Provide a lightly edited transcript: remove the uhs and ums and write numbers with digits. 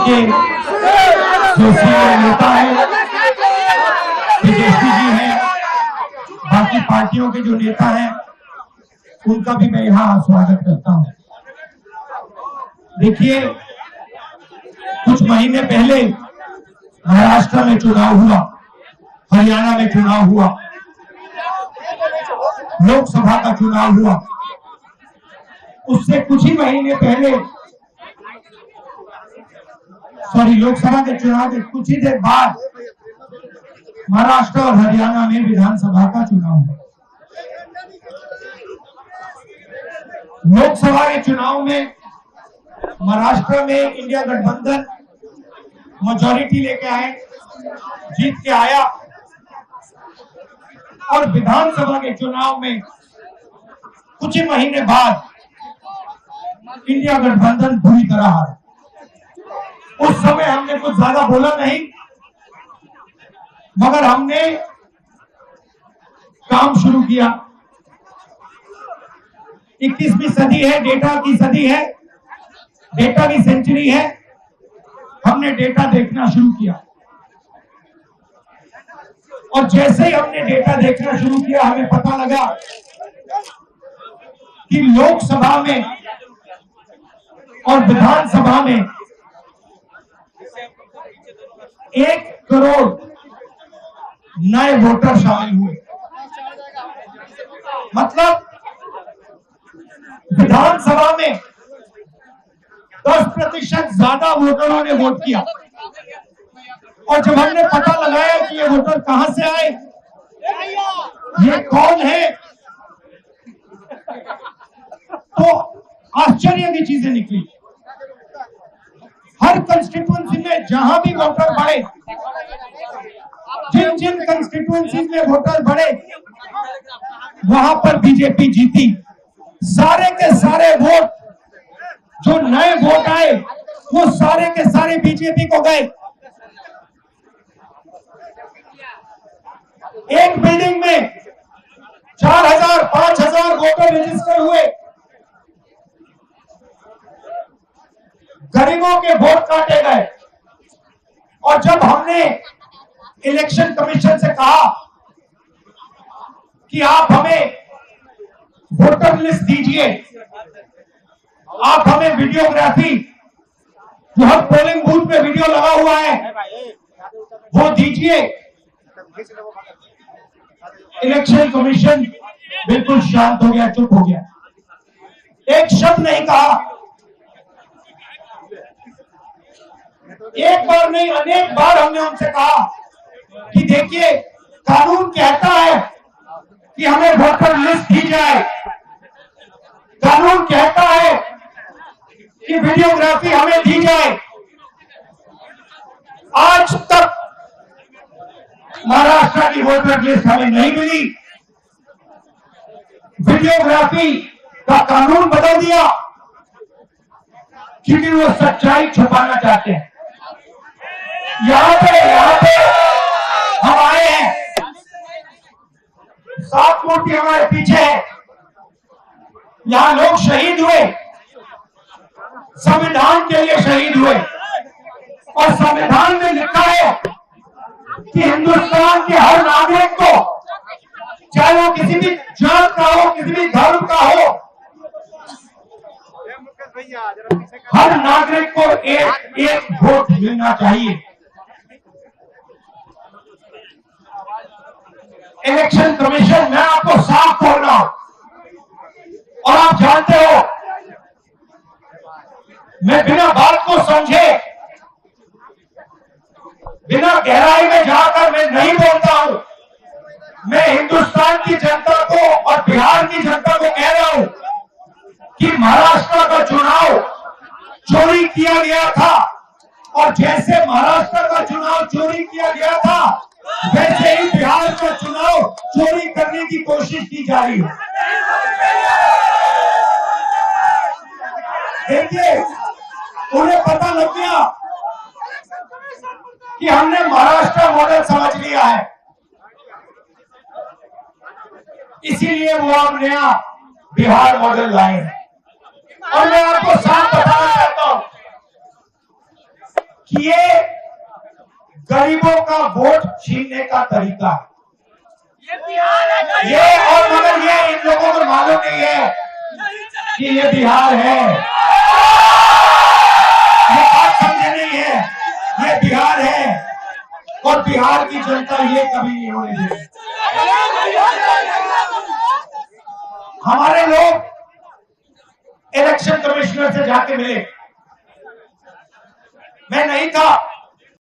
के सोशल नेता है, तेजस्वी जी हैं, बाकी पार्टियों के जो नेता हैं उनका भी मैं यहाँ स्वागत करता हूँ। देखिए, कुछ महीने पहले महाराष्ट्र में चुनाव हुआ, हरियाणा में चुनाव हुआ, लोकसभा का चुनाव हुआ। उससे कुछ ही महीने पहले, लोकसभा के चुनाव के कुछ ही देर बाद महाराष्ट्र और हरियाणा में विधानसभा का चुनाव हुआ। लोकसभा के चुनाव में महाराष्ट्र में इंडिया गठबंधन मेजॉरिटी लेके आए, जीत के आया, और विधानसभा के चुनाव में कुछ ही महीने बाद इंडिया गठबंधन बुरी तरह हारा। उस समय हमने कुछ ज्यादा बोला नहीं, मगर हमने काम शुरू किया। 21वीं सदी है, डेटा की सदी है, डेटा की सेंचुरी है। हमने डेटा देखना शुरू किया, और जैसे ही हमने डेटा देखना शुरू किया, हमें पता लगा कि लोकसभा में और विधानसभा में 1 करोड़ नए वोटर शामिल हुए। मतलब विधानसभा में 10% ज्यादा वोटरों ने वोट किया। और जब हमने पता लगाया कि ये वोटर कहां से आए, ये कौन है, तो आश्चर्य की चीजें निकली। हर कंस्टिट्यूएंसी में जहां भी वोटर बढ़े, जिन जिन कंस्टिट्यूएंसी में वोटर बढ़े, वहां पर बीजेपी जीती। सारे के सारे वोट, जो नए वोट आए, वो सारे के सारे बीजेपी को गए। एक बिल्डिंग में 4000 5000 वोटर रजिस्टर हुए। गरीबों के वोट काटे गए। और जब हमने इलेक्शन कमीशन से कहा कि आप हमें वोटर लिस्ट दीजिए, आप हमें वीडियोग्राफी, जो हर पोलिंग बूथ में वीडियो लगा हुआ है, वो दीजिए, इलेक्शन कमीशन बिल्कुल शांत हो गया, चुप हो गया, एक शब्द नहीं कहा। एक बार नहीं, अनेक बार हमने उनसे कहा कि देखिए, कानून कहता है कि हमें वोटर लिस्ट दी जाए, कानून कहता है कि वीडियोग्राफी हमें दी जाए। आज तक महाराष्ट्र की वोटर लिस्ट हमें नहीं मिली। वीडियोग्राफी का कानून बदल दिया क्योंकि वो सच्चाई छुपाना चाहते हैं। यहां पे हम आए हैं, 7 मूर्ति हमारे पीछे है। यहां लोग शहीद हुए, संविधान के लिए शहीद हुए, और संविधान में लिखा है कि हिंदुस्तान के हर नागरिक को, चाहे वो किसी भी जात का हो, किसी भी धर्म का हो, हर नागरिक को एक वोट मिलना चाहिए। इलेक्शन कमीशन, मैं आपको साफ बोल रहा हूं, और आप जानते हो, मैं बिना बात को समझे, बिना गहराई में जाकर मैं नहीं बोलता हूं। मैं हिंदुस्तान की जनता को और बिहार की जनता को कह रहा हूं कि महाराष्ट्र का चुनाव चोरी किया गया था, और जैसे महाराष्ट्र का चुनाव चोरी किया गया था, वैसे ही बिहार का चुनाव चोरी करने की कोशिश की जा रही है। देखिए, उन्हें पता लग गया कि हमने महाराष्ट्र मॉडल समझ लिया है, इसीलिए वो हम नया बिहार मॉडल लाए हैं। और मैं आपको साफ बताना चाहता हूं कि ये गरीबों का वोट छीनने का तरीका ये, और मगर ये इन लोगों को मालूम नहीं है कि ये बिहार है। ये बात समझे नहीं है, ये बिहार है और बिहार की जनता ये कभी नहीं होने देगी। हमारे लोग इलेक्शन कमिश्नर से जाके मिले, मैं नहीं था